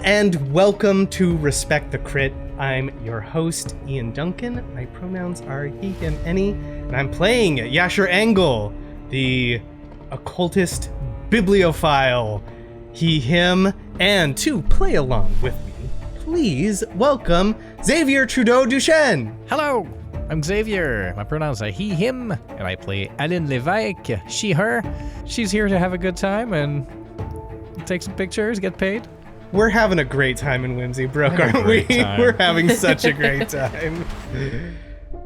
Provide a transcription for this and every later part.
and welcome to Respect the Crit. I'm your host, Ian Duncan. My pronouns are he, him, any, and I'm playing Yasher Engel, the occultist bibliophile. He, him, and to play along with me, please welcome Xavier Trudeau-Deschênes. Hello, I'm Xavier. My pronouns are he, him, and I play Aline Lévesque, she, her. She's here to have a good time and take some pictures, get paid. We're having a great time in Whimsy Brook, aren't we? We're having such a great time.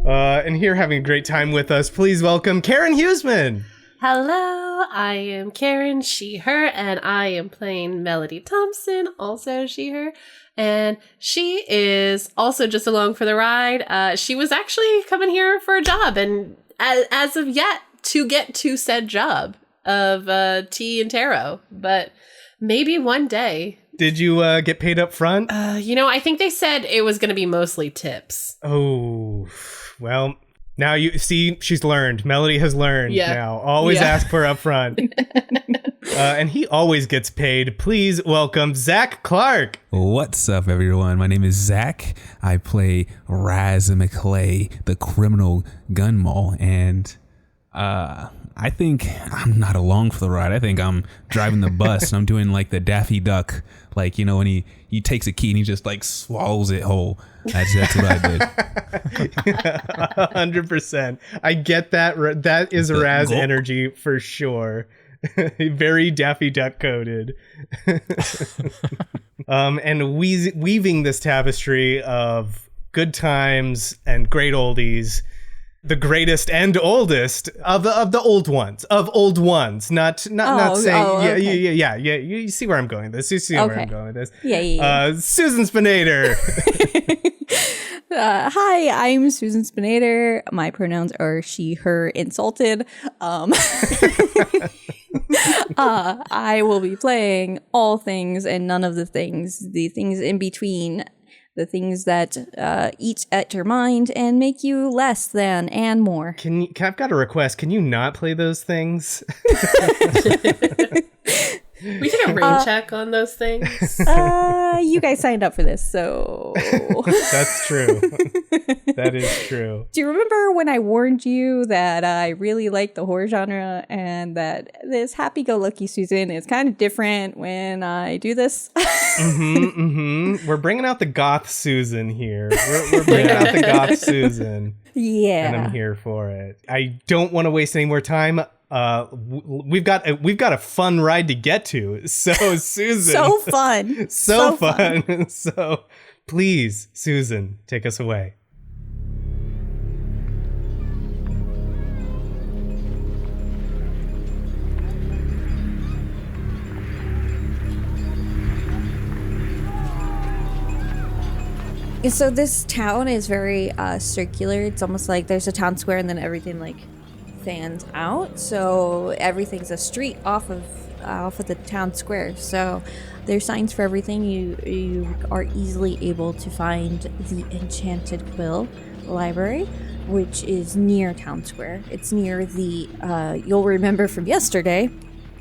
And here having a great time with us, please welcome Karen Huesman. Hello, I am Karen, she, her, and I am playing Melody Thompson, also she, her. And she is also just along for the ride. She was actually coming here for a job, and as of yet, to get to said job of tea and tarot. But maybe one day. Did you get paid up front? I think they said it was going to be mostly tips. Oh, well, now you see, she's learned. Melody has learned now. Always ask for up front. And he always gets paid. Please welcome Zach Clark. What's up, everyone? My name is Zach. I play Razz and McClay, the criminal gun mall, and I think I'm not along for the ride. I think I'm driving the bus and I'm doing like the Daffy Duck, like, you know, when he takes a key and he just like swallows it whole. That's what I did. 100%. I get that. That is Razz energy for sure. Very Daffy Duck coded. And weaving this tapestry of good times and great oldies. The greatest and oldest of the old ones, not saying yeah. You see where I'm going with this. You see where I'm going with this. Yeah. Susan Spenader. Hi, I'm Susan Spenader. My pronouns are she, her, insulted. I will be playing all things and none of the things in between. The things that eat at your mind and make you less than and more. I've got a request. Can you not play those things? We did a rain check on those things. You guys signed up for this, so... That's true. That is true. Do you remember when I warned you that I really like the horror genre and that this happy-go-lucky Susan is kind of different when I do this? We're bringing out the goth Susan here. We're bringing out the goth Susan. Yeah. And I'm here for it. I don't want to waste any more time. We've got a fun ride to get to. So Susan, so fun. so fun. So please, Susan, take us away. So this town is very circular. It's almost like there's a town square and then everything like fans out, so everything's a street off of the town square. So there's signs for everything. You are easily able to find the Enchanted Quill Library, which is near town square. It's near the you'll remember from yesterday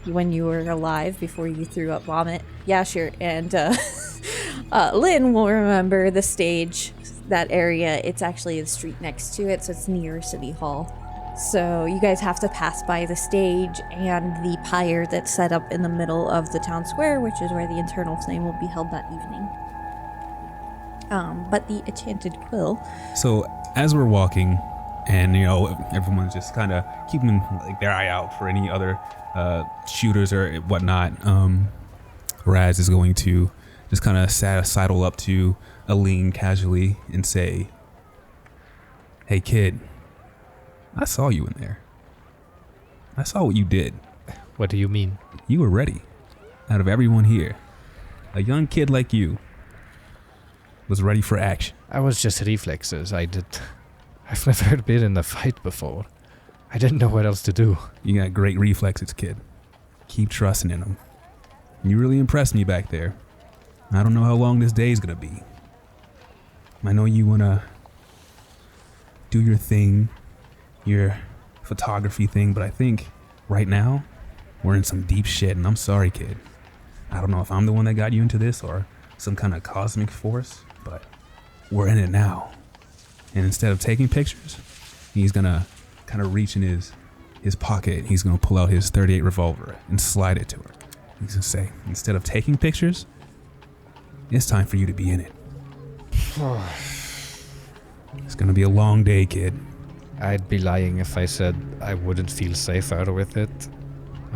when you were alive before you threw up vomit. Yasher and Lynn will remember the stage, that area. It's actually the street next to it, so it's near City Hall. So you guys have to pass by the stage and the pyre that's set up in the middle of the town square, which is where the Eternal Flame will be held that evening. But the Enchanted Quill. So as we're walking, and you know everyone's just kind of keeping like their eye out for any other shooters or whatnot, Razz is going to just kind of sidle up to Aline casually and say, "Hey kid, I saw you in there. I saw what you did." What do you mean? You were ready. Out of everyone here, a young kid like you was ready for action. I was just reflexes. I've never been in a fight before. I didn't know what else to do. You got great reflexes, kid. Keep trusting in them. You really impressed me back there. I don't know how long this day's gonna be. I know you wanna do your thing, your photography thing, but I think right now we're in some deep shit, and I'm sorry, kid. I don't know if I'm the one that got you into this or some kind of cosmic force, but we're in it now. And instead of taking pictures, he's gonna kind of reach in his pocket. He's gonna pull out his .38 revolver and slide it to her. He's gonna say, instead of taking pictures, it's time for you to be in it. It's gonna be a long day, kid. I'd be lying if I said I wouldn't feel safe out with it.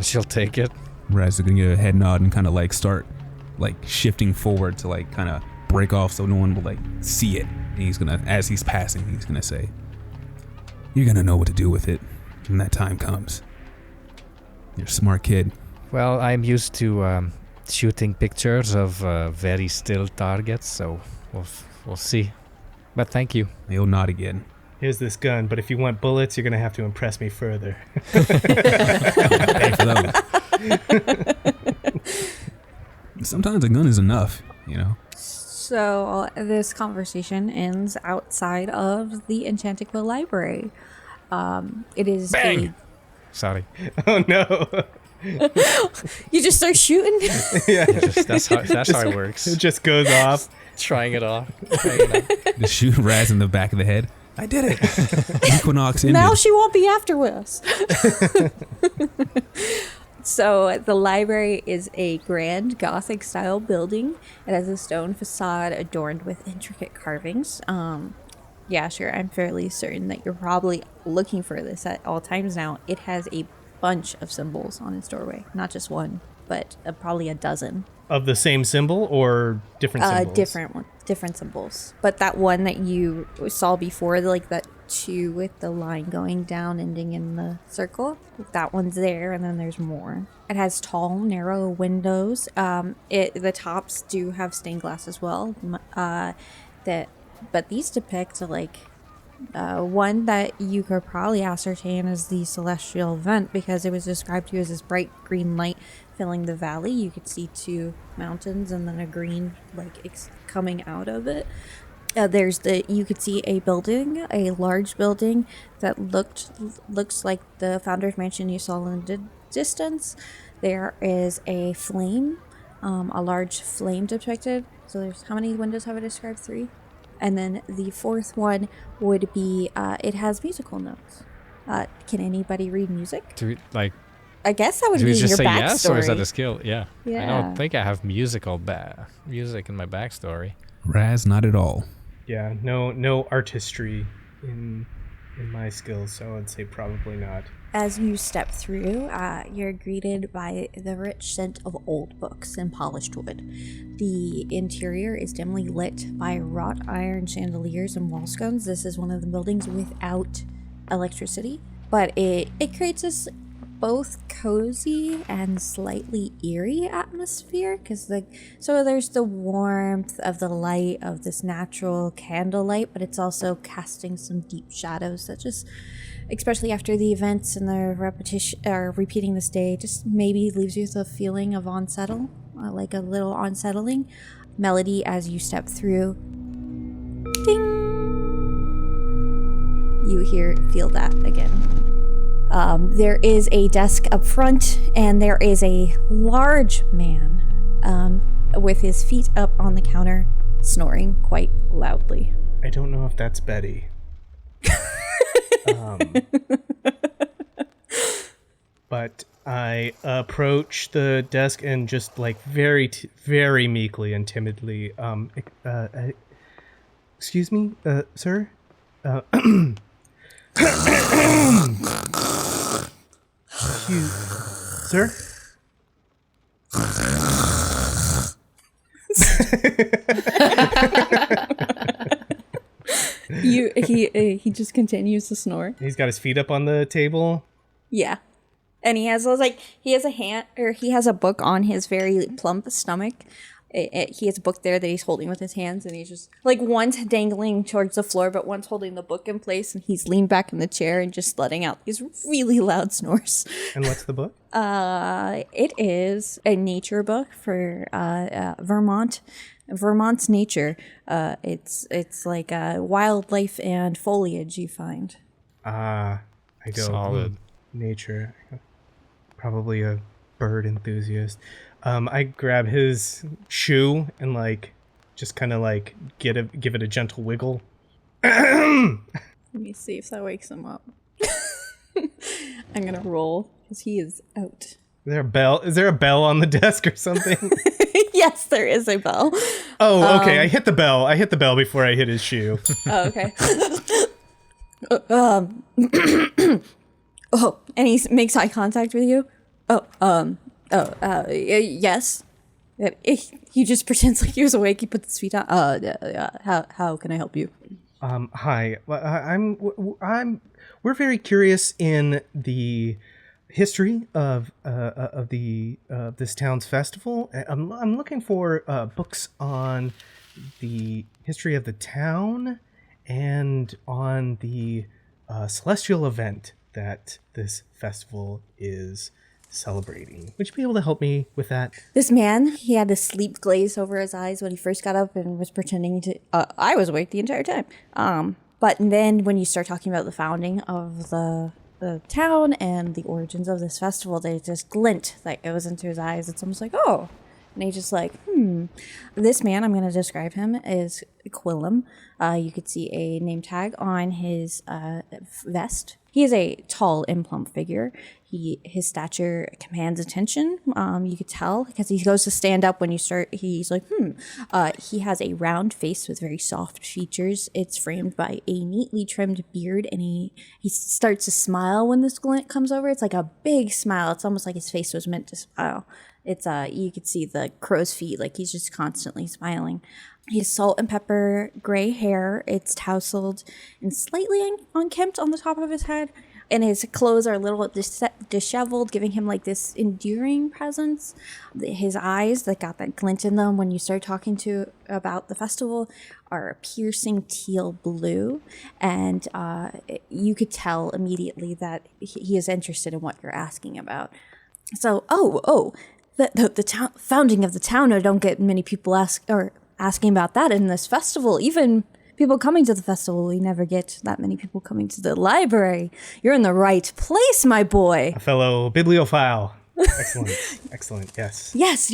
She'll take it. Razz is gonna give a head nod and kind of like start like shifting forward to like kind of break off so no one will like see it. And he's gonna, as he's passing, he's gonna say, you're gonna know what to do with it when that time comes. You're a smart kid. Well, I'm used to shooting pictures of very still targets, so we'll see. But thank you. He'll nod again. Here's this gun, but if you want bullets, you're gonna have to impress me further. Pay for those. Sometimes a gun is enough, you know. So this conversation ends outside of the Enchantiqua Library. It is Bang! Sorry. Oh no. You just start shooting? Yeah. That's how it works. It just goes off. Trying it off. Just shoot Razz in the back of the head. I did it. Equinox ended. Now she won't be after us. So the library is a grand Gothic style building. It has a stone facade adorned with intricate carvings. Yeah, sure. I'm fairly certain that you're probably looking for this at all times now. It has a bunch of symbols on its doorway. Not just one, but probably a dozen. Of the same symbol or different symbols? Different symbols. But that one that you saw before, like that 2 with the line going down, ending in the circle, that one's there, and then there's more. It has tall, narrow windows. The tops do have stained glass as well. But these depict like one that you could probably ascertain as the celestial vent, because it was described to you as this bright green light filling the valley. You could see 2 mountains and then a green coming out of it. You could see a building, a large building that looks like the founder's mansion you saw in the distance. There is a flame, a large flame depicted. So there's, how many windows have I described? 3. And then the 4th one would be, it has musical notes. Can anybody read music? I guess that would do be we just your say backstory. yes, or is that a skill? Yeah. Yeah. I don't think I have music in my backstory. Razz, not at all. Yeah, no artistry in my skills, so I'd say probably not. As you step through, you're greeted by the rich scent of old books and polished wood. The interior is dimly lit by wrought iron chandeliers and wall sconces. This is one of the buildings without electricity, but it creates this both cozy and slightly eerie atmosphere, because there's the warmth of the light of this natural candlelight, but it's also casting some deep shadows that just, especially after the events and the repetition or repeating this day, just maybe leaves you with a feeling of like a little unsettling. Melody, as you step through, ding, you feel that again. There is a desk up front, and there is a large man with his feet up on the counter, snoring quite loudly. I don't know if that's Betty. But I approach the desk and just like very, very meekly and timidly, excuse me, sir? Sir? He just continues to snore. He's got his feet up on the table. Yeah. And he has a book on his very plump stomach. He has a book there that he's holding with his hands, and he's just like, one's dangling towards the floor, but one's holding the book in place, and he's leaned back in the chair and just letting out these really loud snores. And what's the book? It is a nature book for Vermont's nature. It's like wildlife and foliage you find. I go Solid. Nature. Probably a bird enthusiast. I grab his shoe and like just kind of like give it a gentle wiggle. Let me see if that wakes him up. I'm gonna roll because he is out. Is there a bell? Is there a bell on the desk or something? Yes, there is a bell. Oh, okay. I hit the bell. I hit the bell before I hit his shoe. Oh, okay. Oh, and he makes eye contact with you. Yes. He just pretends like he was awake. He puts his feet out. How can I help you? Hi. We're very curious in the history of this town's festival. I'm looking for books on the history of the town and on the celestial event that this festival is celebrating. Would you be able to help me with that? This man, he had a sleep glaze over his eyes when he first got up and was pretending to... I was awake the entire time. But then when you start talking about the founding of the town and the origins of this festival, there's this glint that goes into his eyes. It's almost like, oh. And he's just like, This man, I'm going to describe him, is Quillum. You could see a name tag on his vest. He is a tall and plump figure. His stature commands attention. You could tell because he goes to stand up when you start. He's like, He has a round face with very soft features. It's framed by a neatly trimmed beard, and he starts to smile when this glint comes over. It's like a big smile. It's almost like his face was meant to smile. It's you could see the crow's feet, like he's just constantly smiling. He has salt and pepper gray hair. It's tousled and slightly unkempt on the top of his head. And his clothes are a little disheveled, giving him like this endearing presence. His eyes that got that glint in them when you start talking about the festival are a piercing teal blue. And you could tell immediately that he is interested in what you're asking about. So, the founding of the town, I don't get many people asking about that in this festival. Even people coming to the festival, we never get that many people coming to the library. You're in the right place, my boy. A fellow bibliophile. Excellent, yes. Yes.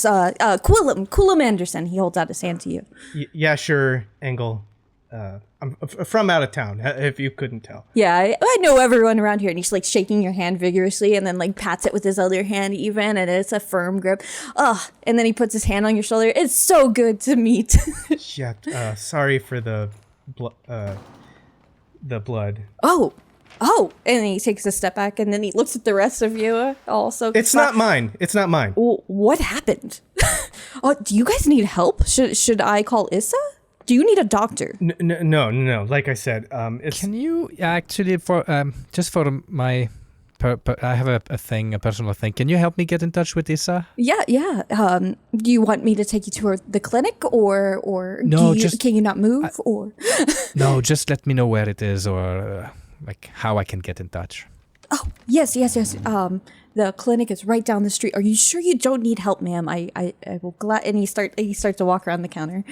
Quillum Anderson. He holds out his hand to you. Yeah, sure, Engel. I'm from out of town, if you couldn't tell. Yeah, I know everyone around here. And he's like shaking your hand vigorously and then like pats it with his other hand even. And it's a firm grip. And then he puts his hand on your shoulder. It's so good to meet. Yeah, sorry for the blood. Oh, and he takes a step back and then he looks at the rest of you also. It's not mine. What happened? Do you guys need help? Should I call Issa? Do you need a doctor? No. Like I said, it's... Can you actually, just for my... I have a personal thing. Can you help me get in touch with Issa? Yeah. Do you want me to take you to the clinic or no, can you not move or? No, just let me know where it is or like how I can get in touch. Oh, yes. The clinic is right down the street. Are you sure you don't need help, ma'am? I will glad. And he starts to walk around the counter.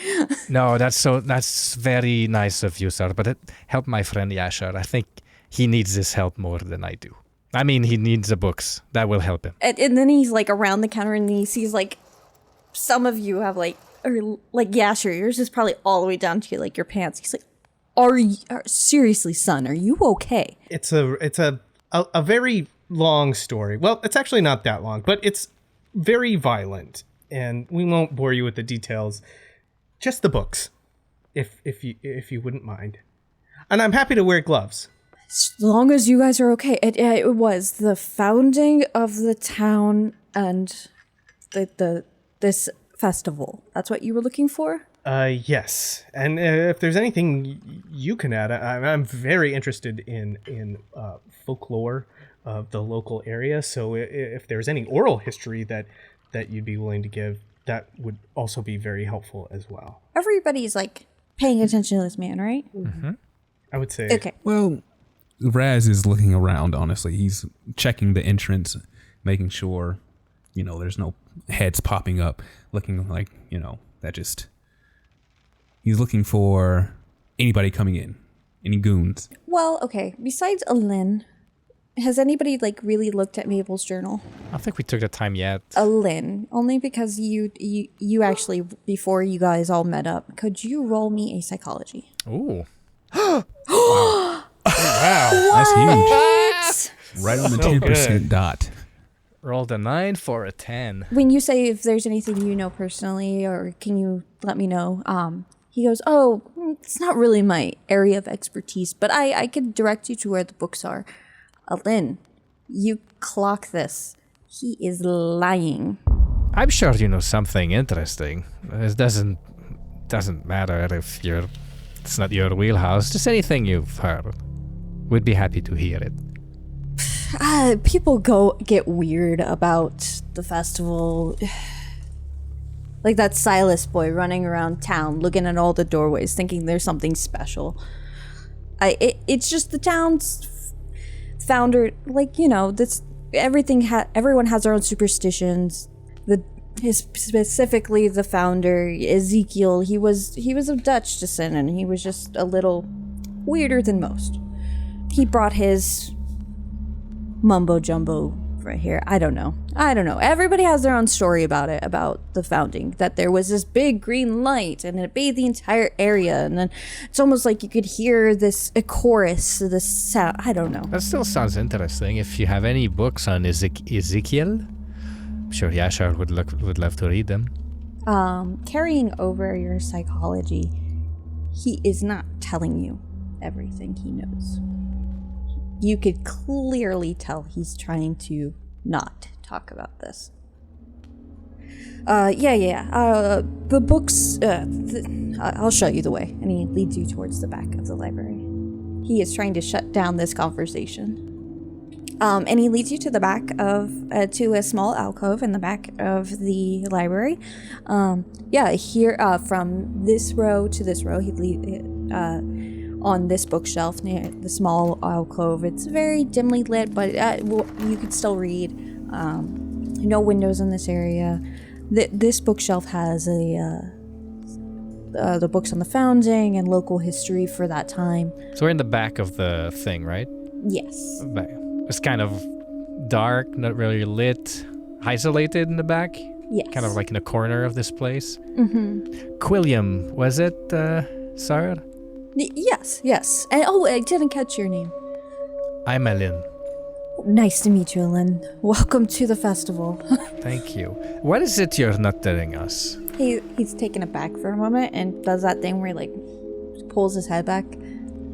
No, that's very nice of you, sir. But help my friend Yasher. I think he needs this help more than I do. I mean, he needs the books. That will help him. And then he's like around the counter and he sees like some of you have Yasher, yours is probably all the way down to like your pants. He's like, seriously, son, are you okay? It's a very long story. Well, it's actually not that long, but it's very violent, and we won't bore you with the details. Just the books, if you wouldn't mind. And I'm happy to wear gloves. As long as you guys are okay. It was the founding of the town and this festival. That's what you were looking for? Yes. And if there's anything you can add, I'm very interested in folklore of the local area. So if there's any oral history that you'd be willing to give, that would also be very helpful as well. Everybody's like paying attention to this man, right? Mm-hmm. I would say. Okay. Well, Razz is looking around, honestly. He's checking the entrance, making sure, there's no heads popping up, looking like, that just... He's looking for anybody coming in, any goons. Well, okay. Besides Aline, has anybody like really looked at Mabel's journal? I don't think we took the time yet. Aline, only because you actually, before you guys all met up, could you roll me a psychology? Ooh. Wow. That's huge. Right on the So 10% good. dot. Rolled a 9 for a 10. When you say if there's anything you know personally, or can you let me know? He goes, oh, it's not really my area of expertise, but I could direct you to where the books are. Aline, you clock this. He is lying. I'm sure you know something interesting. It doesn't matter if it's not your wheelhouse. Just anything you've heard. We'd be happy to hear it. People get weird about the festival. Like that Silas boy running around town looking at all the doorways thinking there's something special. It's just the town's founder, like, you know, this everyone has their own superstitions. Specifically the founder, Ezekiel, he was of Dutch descent, and he was just a little weirder than most. He brought his mumbo jumbo right here. I don't know. Everybody has their own story about it, about the founding, that there was this big green light and it bathed the entire area, and then it's almost like you could hear a chorus, this sound. I don't know. That still sounds interesting. If you have any books on Ezekiel, I'm sure Yashar would love to read them. Carrying over your psychology, he is not telling you everything he knows. You could clearly tell he's trying to not talk about this. The books, I'll show you the way. And he leads you towards the back of the library. He is trying to shut down this conversation. And he leads you to the back to a small alcove in the back of the library. Here, from this row to this row, he'd lead, on this bookshelf near the small alcove. It's very dimly lit, but you could still read. No windows in this area. This bookshelf has the books on the founding and local history for that time. So we're in the back of the thing, right? Yes. It's kind of dark, not really lit, isolated in the back. Yes. Kind of like in a corner of this place. Mm-hmm. Quilliam, was it, sir? Yes. And I didn't catch your name. I'm Aline. Nice to meet you, Aline. Welcome to the festival. Thank you. What is it you're not telling us? He's taken aback for a moment and does that thing where he like pulls his head back.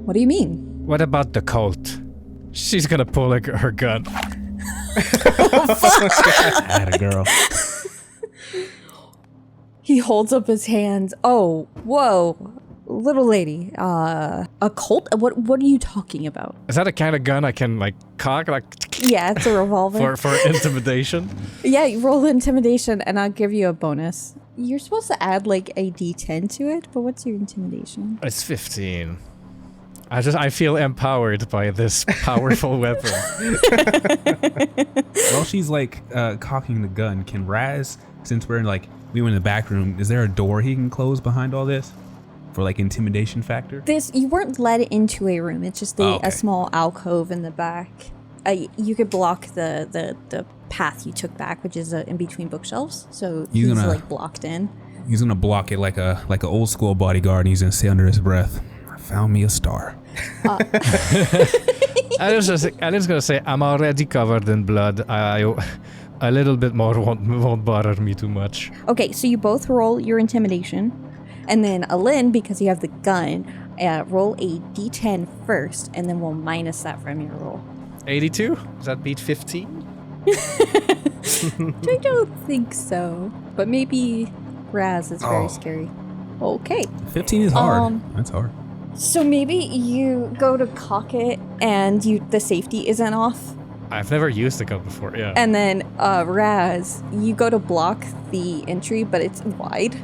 What do you mean? What about the cult? She's gonna pull her gun. Atta girl. He holds up his hands. Oh, whoa. Little lady, a cult? What are you talking about? Is that a kind of gun I can like cock Yeah, it's a revolver. for intimidation? Yeah, you roll intimidation and I'll give you a bonus. You're supposed to add like a d10 to it, but what's your intimidation? It's 15. I feel empowered by this powerful weapon. While she's like cocking the gun, can Razz, since we were in the back room, is there a door he can close behind all this? For like intimidation factor? You weren't led into a room. It's just a small alcove in the back. You could block the path you took back, which is in between bookshelves. So he's like blocked in. He's gonna block it like a old school bodyguard, and he's gonna say under his breath, "I found me a star." I was just gonna say I'm already covered in blood. A little bit more won't bother me too much. Okay, so you both roll your intimidation. And then Aline, because you have the gun, roll a d10 first, and then we'll minus that from your roll. 82? Does that beat 15? I don't think so. But maybe Razz is very scary. Okay. 15 is hard. That's hard. So maybe you go to cock it, and the safety isn't off. I've never used a gun before, yeah. And then Razz, you go to block the entry, but it's wide.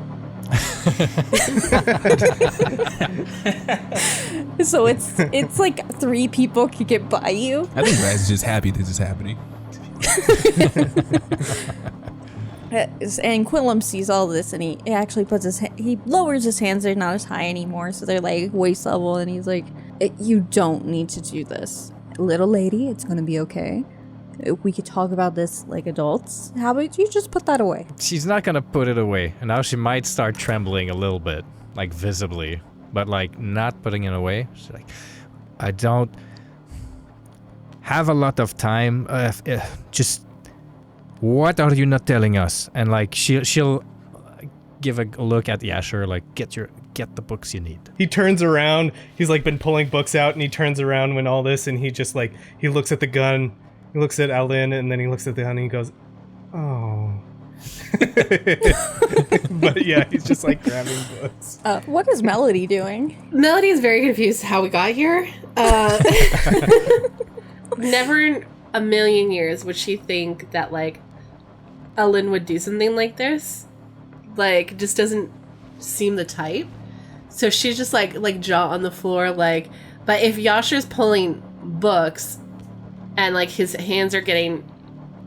So it's like 3 people could get by you. I think Razz is just happy this is happening. And Quilliam sees all this, and he actually he lowers his hands. They're not as high anymore, so they're like waist level, and he's like, "You don't need to do this, little lady. It's gonna be okay." we could talk about this like adults. How about you just put that away? She's not gonna put it away, and now she might start trembling a little bit, like visibly, but like not putting it away. She's like, I don't have a lot of time. Just what are you not telling us? And like she'll give a look at Yasher, like get the books you need. He turns around. He's like been pulling books out, and he turns around when all this, and he just like he looks at the gun, he looks at Aline, and then he looks at the gun, and he goes, "Oh." But yeah, he's just like grabbing books. What is Melody doing? Melody is very confused how we got here. Never in a million years would she think that like Aline would do something like this. Like, just doesn't seem the type. So she's just like jaw on the floor, like. But if Yasher's pulling books, and like his hands are getting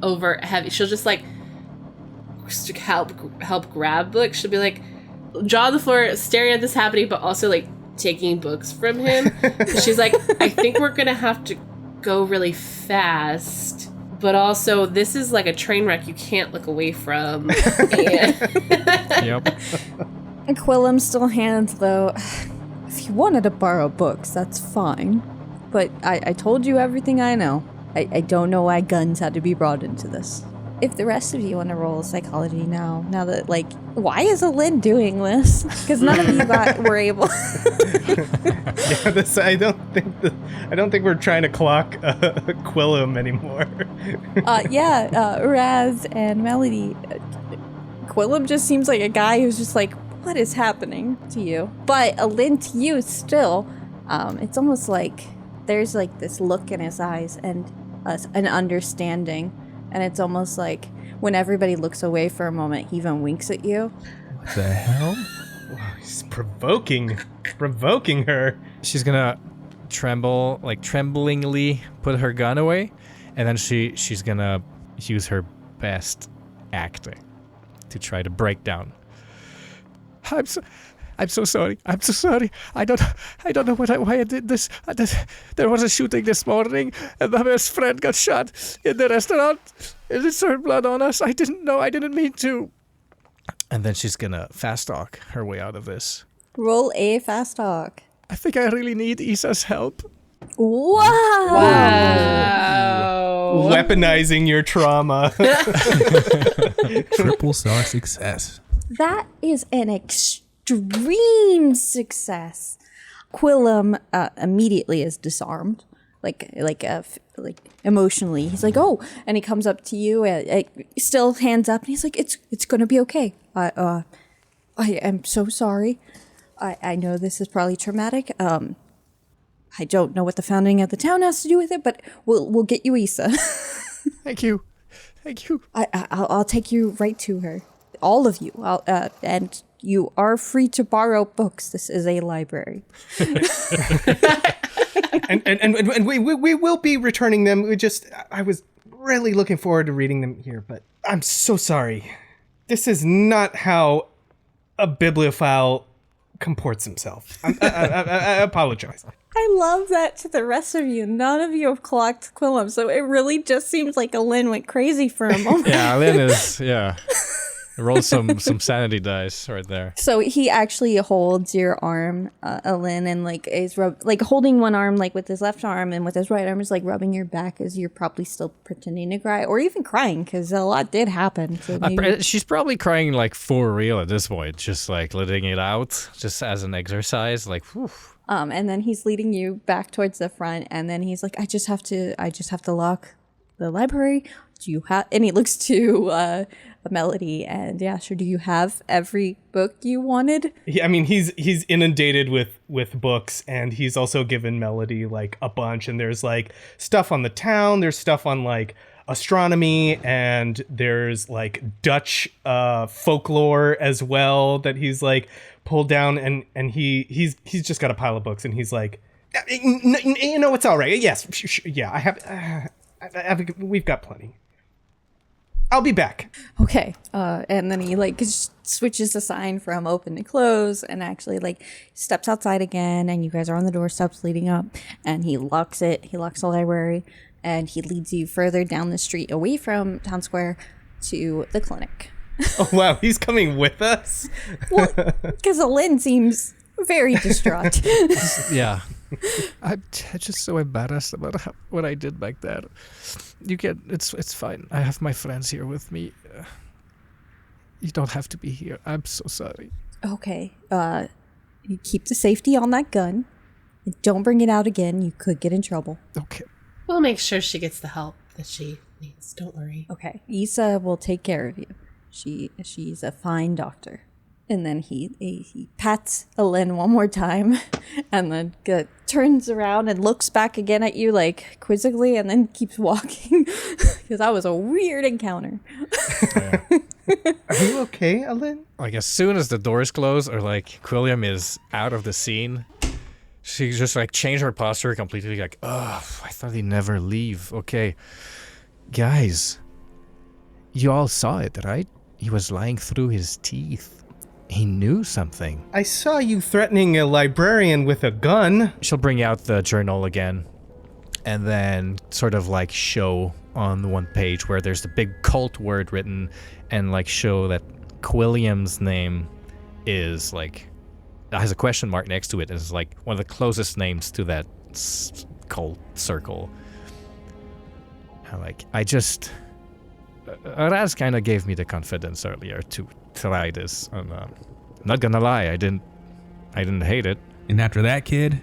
over heavy, she'll just like help grab books. She'll be like jaw on the floor, staring at this happening, but also like taking books from him. She's like, I think we're gonna have to go really fast. But also, this is like a train wreck you can't look away from. Yep. Quillum still hands, though. If you wanted to borrow books, that's fine. But I told you everything I know. I don't know why guns had to be brought into this. If the rest of you want to roll psychology now that, like, why is Aline doing this? Because none of you were able. Yeah, I don't think we're trying to clock Quillum anymore. Razz and Melody. Quillum just seems like a guy who's just like, what is happening to you? But Aline, to you still, it's almost like there's like this look in his eyes and an understanding. And it's almost like when everybody looks away for a moment, he even winks at you. What the hell? Wow, he's provoking her. She's gonna tremblingly put her gun away, and then she's gonna use her best acting to try to break down. I'm so sorry. I don't know why I did this. There was a shooting this morning, and my best friend got shot in the restaurant. It turned blood on us. I didn't know. I didn't mean to. And then she's gonna fast talk her way out of this. Roll a fast talk. I think I really need Issa's help. Wow. Weaponizing your trauma. Triple star success. That is an extreme success. Quillum immediately is disarmed, like emotionally. He's like, oh, and he comes up to you, still hands up, and he's like, it's gonna be okay. I am so sorry. I know this is probably traumatic. I don't know what the founding of the town has to do with it, but we'll get you Issa. Thank you. I'll take you right to her. All of you. And you are free to borrow books. This is a library. and we will be returning them. I was really looking forward to reading them here, but I'm so sorry. This is not how a bibliophile comports himself. I apologize. I love that to the rest of you. None of you have clocked Quillum, so it really just seems like Aline went crazy for a moment. Yeah, Aline is, yeah. Roll some sanity dice right there. So he actually holds your arm, Aline, and like is holding one arm like with his left arm, and with his right arm is like rubbing your back as you're probably still pretending to cry or even crying because a lot did happen. So she's probably crying like for real at this point, just like letting it out, just as an exercise. Like, whew. And then he's leading you back towards the front, and then he's like, I just have to lock the library. Do you have? And he looks to Melody and Yasher. Do you have every book you wanted? I mean, he's inundated with books, and he's also given Melody like a bunch. And there's like stuff on the town. There's stuff on like astronomy, and there's like Dutch folklore as well that he's like pulled down. And he's just got a pile of books, and he's like, you know, it's all right. Yes, yeah, I have. We've got plenty. I'll be back. Okay. And then he like switches the sign from open to close and actually like steps outside again, and you guys are on the doorsteps leading up, and he locks it. He locks the library, and he leads you further down the street away from Town Square to the clinic. Oh, wow. He's coming with us? Well, because Aline seems very distraught. Yeah. I'm just so embarrassed about what I did back there. It's fine. I have my friends here with me. You don't have to be here. I'm so sorry. Okay. You keep the safety on that gun. And don't bring it out again. You could get in trouble. Okay. We'll make sure she gets the help that she needs. Don't worry. Okay. Isa will take care of you. She's a fine doctor. And then he pats Aline one more time and then turns around and looks back again at you like quizzically and then keeps walking because that was a weird encounter. Are you okay, Aline? Like as soon as the doors close or like Quilliam is out of the scene, she just like changed her posture completely like, oh, I thought he'd never leave. Okay. Guys, you all saw it, right? He was lying through his teeth. He knew something. I saw you threatening a librarian with a gun. She'll bring out the journal again and then sort of like show on the one page where there's the big cult word written and like show that Quilliam's name is like, has a question mark next to it. It's like one of the closest names to that cult circle. Razz kind of gave me the confidence earlier to try this. And, I'm not gonna lie, I didn't hate it. And after that, kid,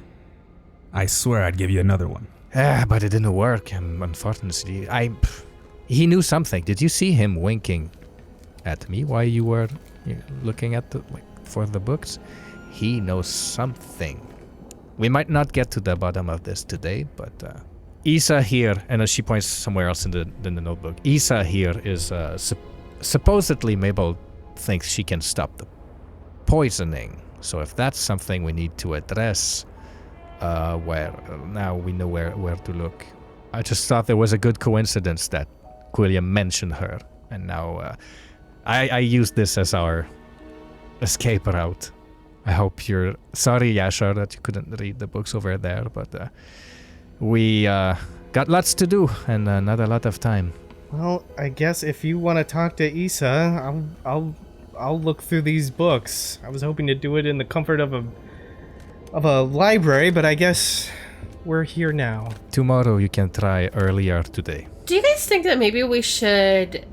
I swear I'd give you another one. But it didn't work. Unfortunately, he knew something. Did you see him winking at me while you were looking at for the books? He knows something. We might not get to the bottom of this today, but Isa here, and as she points somewhere else in the notebook, Isa here is supposedly Mabel thinks she can stop the poisoning. So if that's something we need to address, now we know where to look. I just thought there was a good coincidence that Quilliam mentioned her, and now I used this as our escape route. I hope you're sorry, Yasha, that you couldn't read the books over there, but we got lots to do and not a lot of time. Well, I guess if you want to talk to Isa, I'll look through these books. I was hoping to do it in the comfort of a library, but I guess we're here now. Tomorrow you can try earlier today. Do you guys think that maybe we should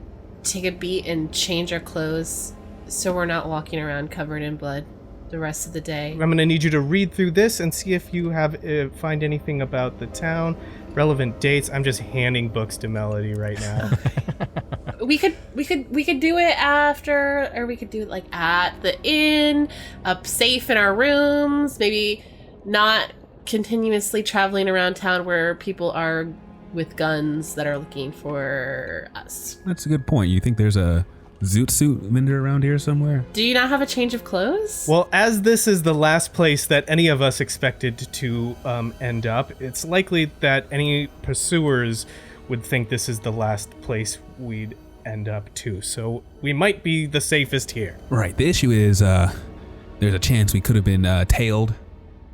take a beat and change our clothes so we're not walking around covered in blood the rest of the day? I'm gonna need you to read through this and see if you have find anything about the town, relevant dates. I'm just handing books to Melody right now. We could do it after, or we could do it like at the inn, up safe in our rooms, maybe not continuously traveling around town where people are with guns that are looking for us. That's a good point. You think there's a zoot suit vendor around here somewhere? Do you not have a change of clothes? Well, as this is the last place that any of us expected to end up, it's likely that any pursuers would think this is the last place we'd end up too. So we might be the safest here. Right. The issue is there's a chance we could have been tailed.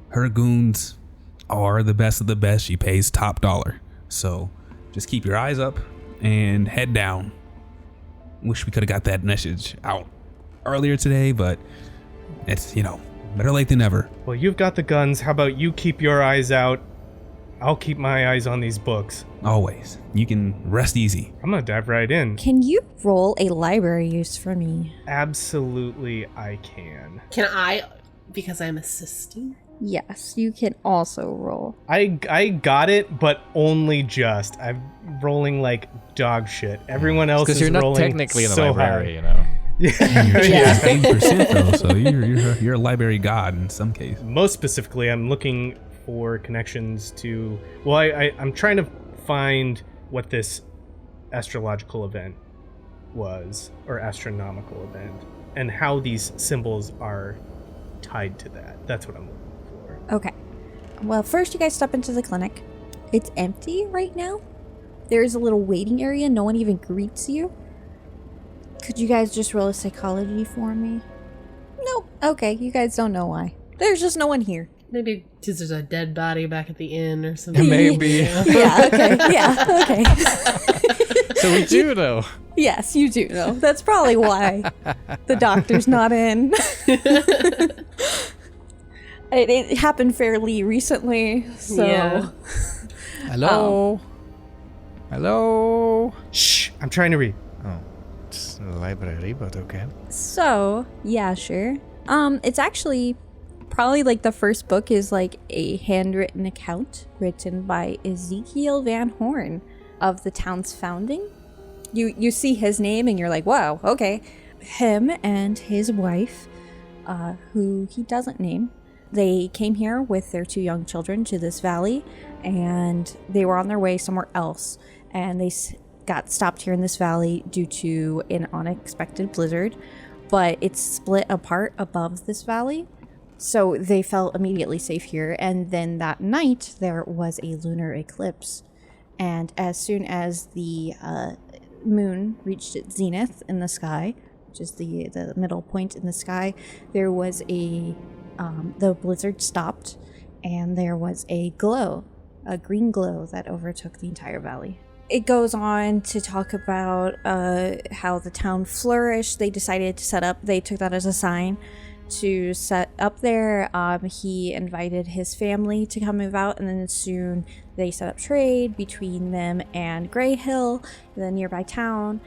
Her goons are the best of the best. She pays top dollar. So just keep your eyes up and head down. Wish we could have got that message out earlier today, but it's, better late than never. Well, you've got the guns. How about you keep your eyes out? I'll keep my eyes on these books. Always. You can rest easy. I'm gonna dive right in. Can you roll a library use for me? Absolutely, I can. Can I, because I'm assisting? Yes, you can also roll. I got it, but only just. I'm rolling like dog shit. Everyone else is rolling so rolling because you're not technically in the so library, high. And you're 80% though, so you're a library god in some case. Most specifically, I'm looking for connections to... Well, I'm trying to find what this astrological event was, or astronomical event, and how these symbols are tied to that. That's what I'm looking for. Okay. Well, first you guys step into the clinic. It's empty right now. There is a little waiting area. No one even greets you. Could you guys just roll a psychology for me? Nope. Okay, you guys don't know why. There's just no one here. Maybe because there's a dead body back at the inn or something. Maybe. Yeah, okay. Yeah, okay. So we do know. Yes, you do know. That's probably why the doctor's not in. It happened fairly recently, so... Yeah. Hello? Hello? Shh, I'm trying to read. Oh, it's a library, but okay. So, yeah, sure. It's actually probably like the first book is like a handwritten account written by Ezekiel Van Horn of the town's founding. You see his name and you're like, wow, okay. Him and his wife, who he doesn't name, they came here with their 2 young children to this valley, and they were on their way somewhere else, and they got stopped here in this valley due to an unexpected blizzard, but it's split apart above this valley, so they felt immediately safe here. And then that night there was a lunar eclipse, and as soon as the moon reached its zenith in the sky, which is the middle point in the sky, there was the blizzard stopped, and there was a green glow that overtook the entire valley. It goes on to talk about how the town flourished. They decided to they took that as a sign to set up there. He invited his family to come move out, and then soon they set up trade between them and Grey Hill, the nearby town.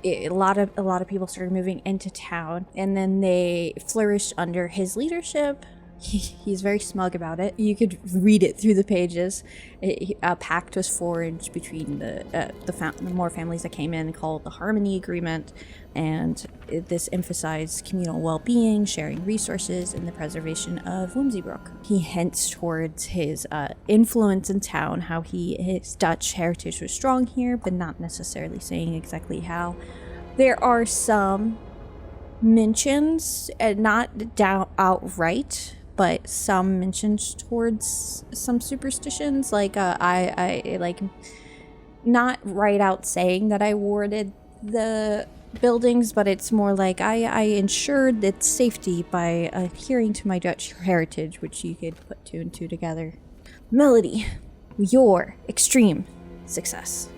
A lot of people started moving into town, and then they flourished under his leadership. He's very smug about it. You could read it through the pages. A pact was forged between the more families that came in, called the Harmony Agreement, and this emphasized communal well-being, sharing resources, and the preservation of Whimsybrook. He hints towards his influence in town, how his Dutch heritage was strong here, but not necessarily saying exactly how. There are some mentions, not down outright, but some mentions towards some superstitions, like I like not right out saying that I warded the buildings, but it's more like I ensured its safety by adhering to my Dutch heritage, which you could put 2 and 2 together. Melody, your extreme success.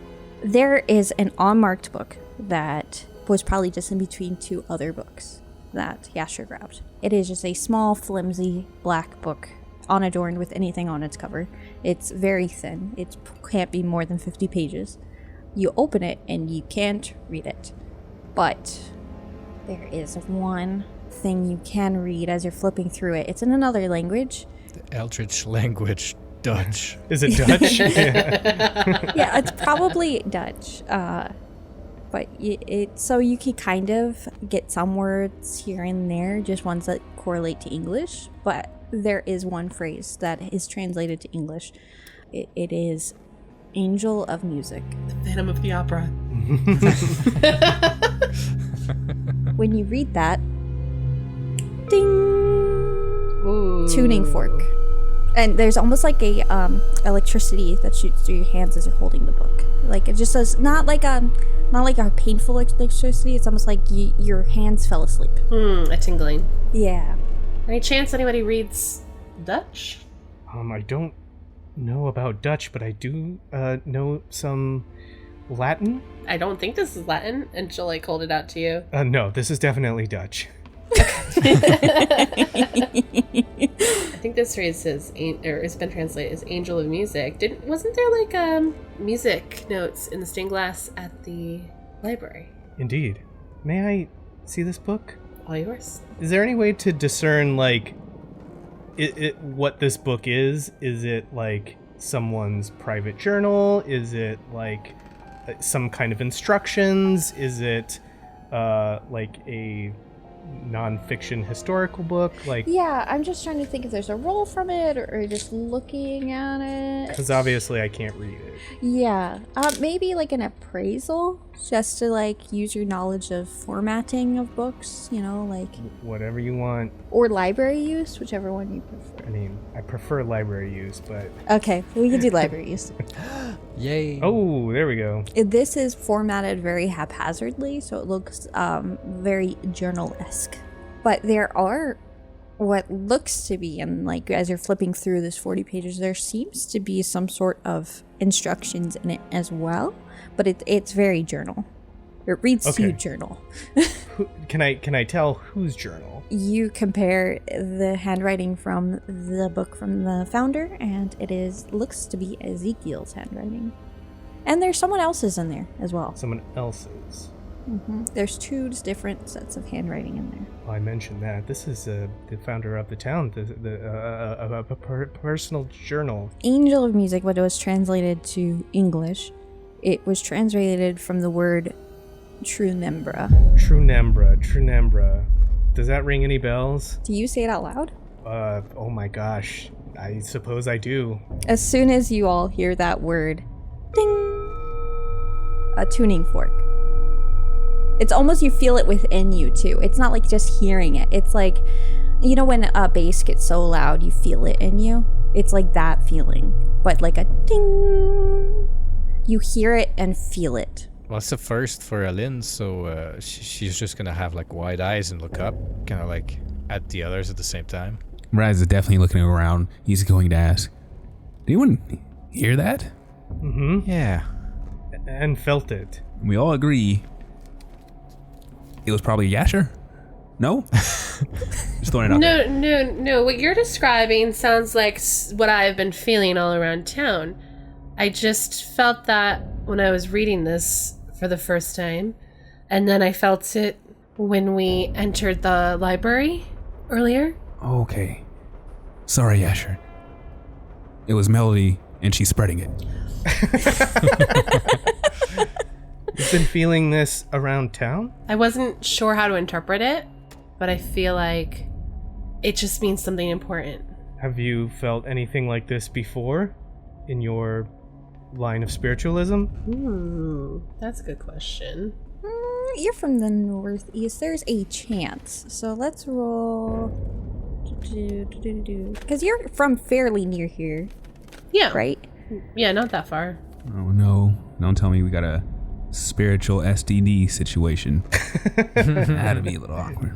There is an unmarked book that was probably just in between 2 other books that Yasher grabbed. It is just a small, flimsy black book, unadorned with anything on its cover. It's very thin. It can't be more than 50 pages. You open it and you can't read it. But there is one thing you can read as you're flipping through it. It's in another language. The Eldritch language, Dutch. Is it Dutch? Yeah, it's probably Dutch. But so you can kind of get some words here and there, just ones that correlate to English. But there is one phrase that is translated to English. It is Angel of Music. The Phantom of the Opera. When you read that, ding, Ooh. tuning fork. And there's almost like a electricity that shoots through your hands as you're holding the book. Like it just does not like a painful electricity. It's almost like your hands fell asleep. A tingling. Yeah. Any chance anybody reads Dutch? I don't know about Dutch, but I do know some Latin. I don't think this is Latin, and she'll like hold it out to you. No, this is definitely Dutch. I think this phrase says, or it's been translated as "Angel of Music." Wasn't there like music notes in the stained glass at the library? Indeed. May I see this book? All yours. Is there any way to discern like what this book is? Is it like someone's private journal? Is it like some kind of instructions? Is it like a non-fiction historical book? Like, Yeah, I'm just trying to think if there's a roll from it or just looking at it. because obviously I can't read it. Yeah, maybe like an appraisal, just to like use your knowledge of formatting of books, you know, like, Whatever you want. or library use, whichever one you prefer. I mean, I prefer library use, but Okay, we can do library use. Yay. oh, there we go. This is formatted very haphazardly, so it looks very journal-esque. But there are what looks to be, and like as you're flipping through this 40 pages, there seems to be some sort of instructions in it as well, but it's very journal. It reads to Okay. journal. Can I tell whose journal? You compare the handwriting from the book from the founder, and looks to be Ezekiel's handwriting. And there's someone else's in there as well. Someone else's. There's 2 different sets of handwriting in there. Oh, I mentioned that. This is the founder of the town, a personal journal. Angel of Music, when it was translated to English, it was translated from the word Trunembra. Trunembra. Does that ring any bells? Do you say it out loud? Oh my gosh. I suppose I do. As soon as you all hear that word, ding! A tuning fork. It's almost, you feel it within you too. It's not like just hearing it. It's like, you know when a bass gets so loud you feel it in you? It's like that feeling, but like a ding. You hear it and feel it. Well, it's the first for Aline, so she's just gonna have like wide eyes and look up, kind of like at the others at the same time. Razz is definitely looking around. He's going to ask, did anyone hear that? Yeah. And felt it. We all agree it was probably Yasher? No? Just throwing it out there. No. What you're describing sounds like what I've been feeling all around town. I just felt that when I was reading this for the first time, and then I felt it when we entered the library earlier. Okay. Sorry, Yasher. It was Melody, and she's spreading it. You've been feeling this around town? I wasn't sure how to interpret it, but I feel like it just means something important. Have you felt anything like this before in your line of spiritualism? That's a good question. You're from the northeast. There's a chance. So let's roll. Because you're from fairly near here, Yeah. right? Yeah, not that far. Oh no. Don't tell me we got a spiritual STD situation. That'd be a little awkward.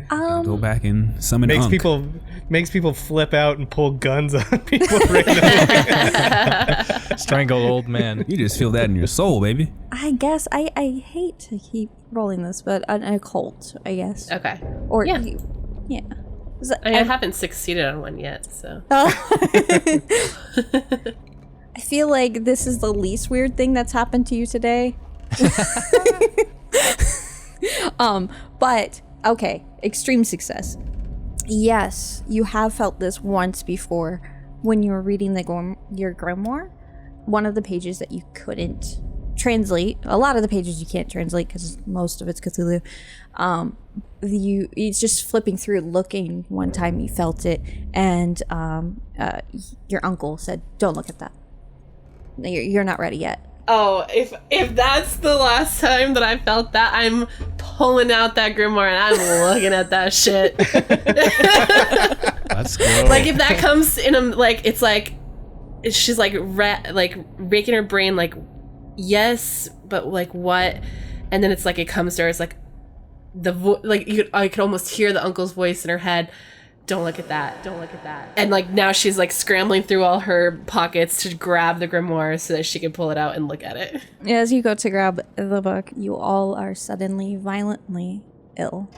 Go back and summon Makes Unk. people flip out and pull guns on people randomly. Strangle old man. You just feel that in your soul, baby. I guess I hate to keep rolling this, but an occult, I guess. Okay. Or Yeah. yeah. I haven't succeeded on one yet, so. I feel like this is the least weird thing that's happened to you today. But okay, extreme success. Yes, you have felt this once before when you were reading your grimoire. One of the pages that you couldn't translate, a lot of the pages you can't translate because most of it's Cthulhu. It's just flipping through, looking. One time you felt it, and your uncle said, "Don't look at that. You're not ready yet." Oh, if that's the last time that I felt that, I'm pulling out that grimoire and I'm looking at that shit. Let's go. Like if that comes in, it's like she's like raking her brain, like yes, but like what? And then it's like it comes to her. It's like I could almost hear the uncle's voice in her head. Don't look at that. Don't look at that. And like now she's like scrambling through all her pockets to grab the grimoire so that she can pull it out and look at it. As you go to grab the book, you all are suddenly violently ill.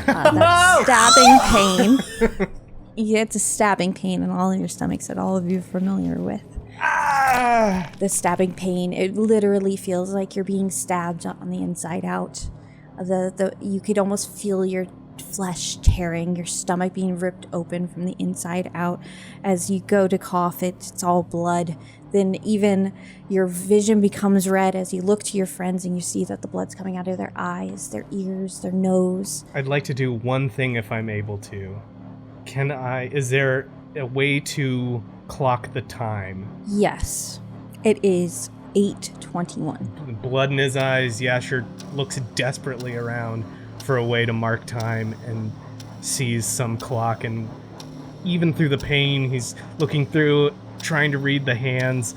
That stabbing pain. You get a stabbing pain in all of your stomachs that all of you are familiar with. The stabbing pain, it literally feels like you're being stabbed on the inside out. You could almost feel your flesh tearing, your stomach being ripped open from the inside out. As you go to cough, it's all blood. Then even your vision becomes red as you look to your friends and you see that the blood's coming out of their eyes, their ears, their nose. I'd like to do one thing if I'm able to. Is there a way to clock the time? Yes, it is 8:21. Blood in his eyes, Yasher looks desperately around for a way to mark time and sees some clock, and even through the pain he's looking through, trying to read the hands.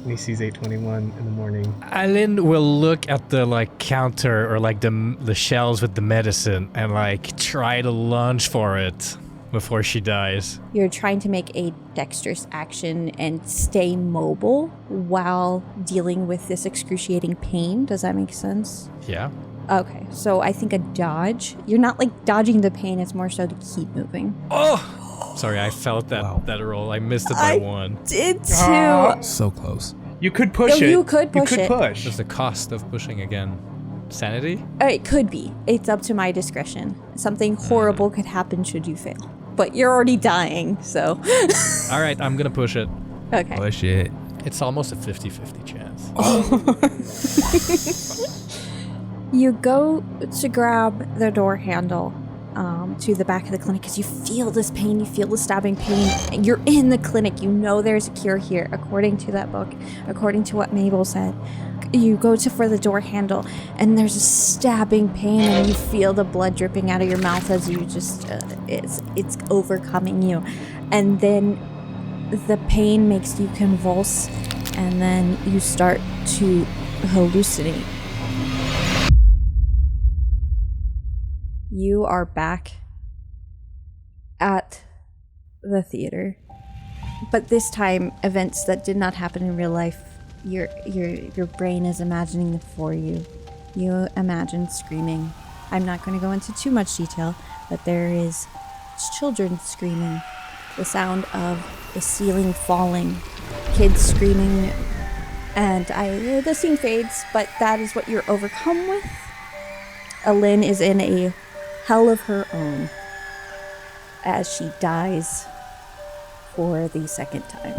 and he sees 8:21 in the morning. Aline will look at the like counter or like the shelves with the medicine and like try to lunge for it before she dies. You're trying to make a dexterous action and stay mobile while dealing with this excruciating pain. Does that make sense? Yeah. Okay, so I think a dodge. You're not like dodging the pain, it's more so to keep moving. Oh! Sorry, I felt that roll. I missed it by one. Did too. So close. You could push it. You could push it. What's the cost of pushing again? Sanity? It could be. It's up to my discretion. Something horrible could happen should you fail. But you're already dying, so. All right, I'm going to push it. Okay. Push it. It's almost a 50-50 chance. You go to grab the door handle to the back of the clinic because you feel this pain, you feel the stabbing pain. And you're in the clinic. You know there's a cure here, according to that book, according to what Mabel said. You go for the door handle, and there's a stabbing pain, and you feel the blood dripping out of your mouth as you just it's overcoming you, and then the pain makes you convulse, and then you start to hallucinate. You are back at the theater, but this time events that did not happen in real life. Your brain is imagining them for you. You imagine screaming. I'm not going to go into too much detail, but there is children screaming, the sound of the ceiling falling, kids screaming, and the scene fades, but that is what you're overcome with. Aline is in a hell of her own as she dies for the second time.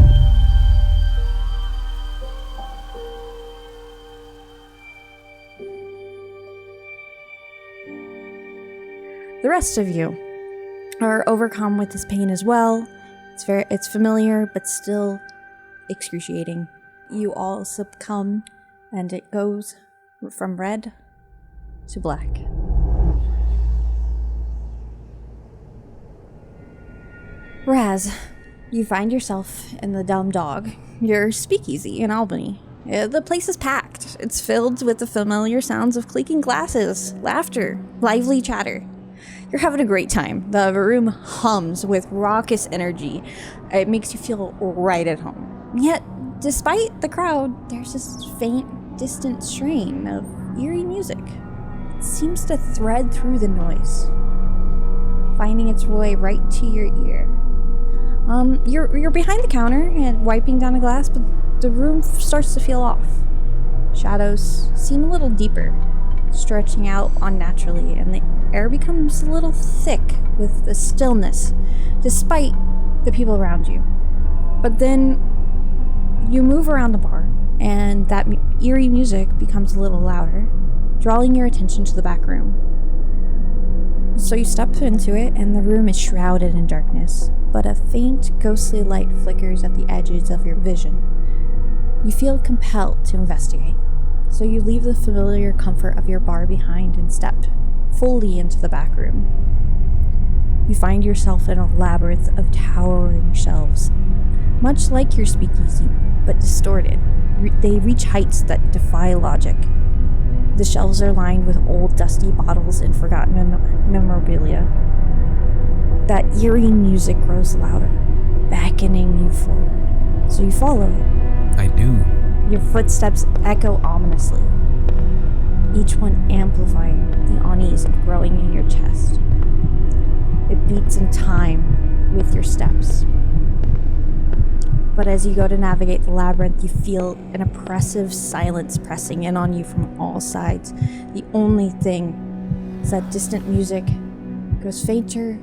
The rest of you are overcome with this pain as well. It's familiar, but still excruciating. You all succumb, and it goes from red to black. Razz, you find yourself in the Dumb Dog, your speakeasy in Albany. The place is packed. It's filled with the familiar sounds of clinking glasses, laughter, lively chatter. You're having a great time. The room hums with raucous energy. It makes you feel right at home. Yet, despite the crowd, there's this faint, distant strain of eerie music. It seems to thread through the noise, finding its way right to your ear. You're behind the counter and wiping down a glass, but the room starts to feel off. Shadows seem a little deeper, stretching out unnaturally, and the air becomes a little thick with the stillness, despite the people around you. But then you move around the bar, and that eerie music becomes a little louder, drawing your attention to the back room. So you step into it, and the room is shrouded in darkness, but a faint, ghostly light flickers at the edges of your vision. You feel compelled to investigate. So you leave the familiar comfort of your bar behind and step fully into the back room. You find yourself in a labyrinth of towering shelves, much like your speakeasy, but distorted. They reach heights that defy logic. The shelves are lined with old, dusty bottles and forgotten memorabilia. That eerie music grows louder, beckoning you forward. So you follow it. I do. Your footsteps echo ominously, each one amplifying the unease growing in your chest. It beats in time with your steps. But as you go to navigate the labyrinth, you feel an oppressive silence pressing in on you from all sides. The only thing is that distant music goes fainter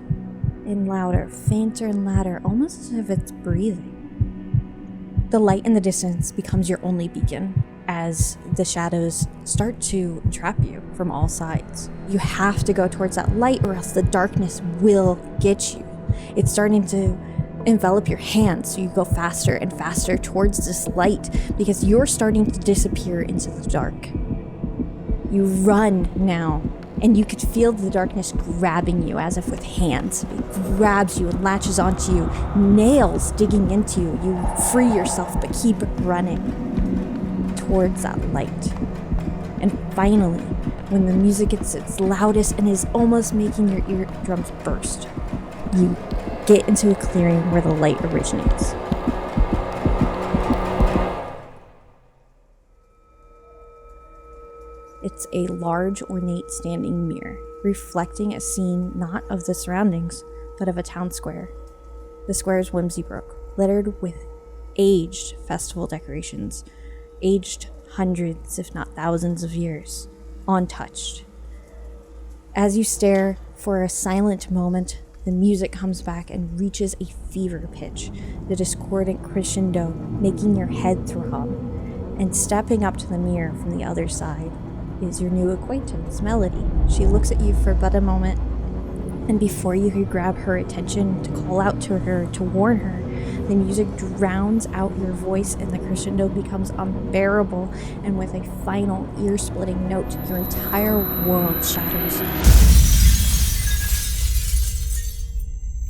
and louder, almost as if it's breathing. The light in the distance becomes your only beacon as the shadows start to trap you from all sides. You have to go towards that light or else the darkness will get you. It's starting to envelop your hands, so you go faster and faster towards this light because you're starting to disappear into the dark. You run now, and you could feel the darkness grabbing you as if with hands. It grabs you and latches onto you, nails digging into you. You free yourself but keep running towards that light. And finally, when the music gets its loudest and is almost making your eardrums burst, you get into a clearing where the light originates. It's a large, ornate standing mirror, reflecting a scene not of the surroundings, but of a town square. The square is whimsy-broke, littered with aged festival decorations, aged hundreds, if not thousands of years, untouched. As you stare for a silent moment, the music comes back and reaches a fever pitch, the discordant crescendo making your head throb. And stepping up to the mirror from the other side is your new acquaintance, Melody. She looks at you for but a moment, and before you could grab her attention to call out to her, to warn her, the music drowns out your voice and the crescendo becomes unbearable, and with a final ear-splitting note, your entire world shatters.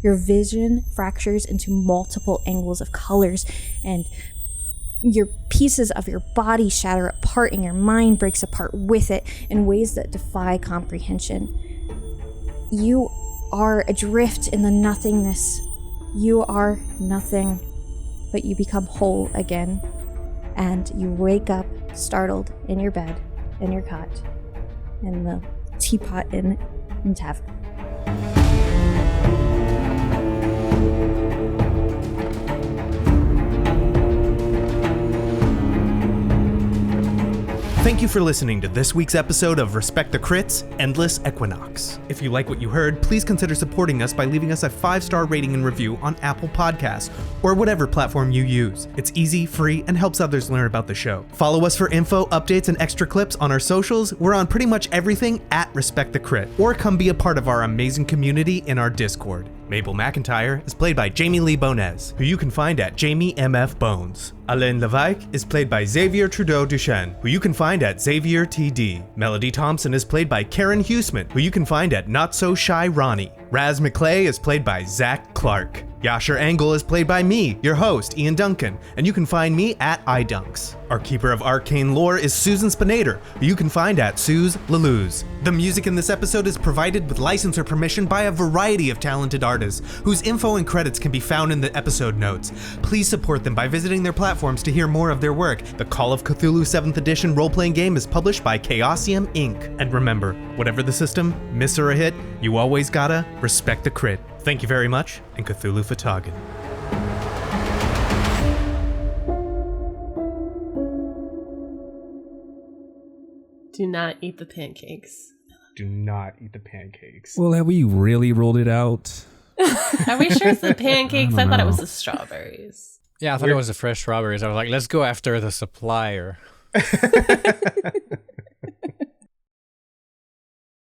Your vision fractures into multiple angles of colors, and your pieces of your body shatter apart and your mind breaks apart with it in ways that defy comprehension. You are adrift in the nothingness. You are nothing, but you become whole again, and you wake up startled in your bed, in your cot, in the teapot inn and tavern. Thank you for listening to this week's episode of Respect the Crits, Endless Equinox. If you like what you heard, please consider supporting us by leaving us a 5-star rating and review on Apple Podcasts or whatever platform you use. It's easy, free, and helps others learn about the show. Follow us for info, updates, and extra clips on our socials. We're on pretty much everything at Respect the Crit, or come be a part of our amazing community in our Discord. Mabel McIntyre is played by Jamie Lee Bonez, who you can find at Jamie MF Bones. Aline Lévesque is played by Xavier Trudeau-Deschênes, who you can find at Xavier TD. Melody Thompson is played by Karen Huesman, who you can find at Not So Shy Ronnie. Razz McClay is played by Zach Clark. Yasher Angle is played by me, your host, Ian Duncan, and you can find me at iDunks. Our keeper of arcane lore is Susan Spenader, who you can find at Suze Laluz. The music in this episode is provided with license or permission by a variety of talented artists, whose info and credits can be found in the episode notes. Please support them by visiting their platforms to hear more of their work. The Call of Cthulhu 7th edition role-playing game is published by Chaosium Inc. And remember, whatever the system, miss or a hit, you always gotta respect the crit. Thank you very much, and Cthulhu Fatagan. Do not eat the pancakes. Do not eat the pancakes. Well, have we really rolled it out? Are we sure it's the pancakes? I thought it was know. the strawberries. Yeah, I thought it was the fresh strawberries. I was like, let's go after the supplier.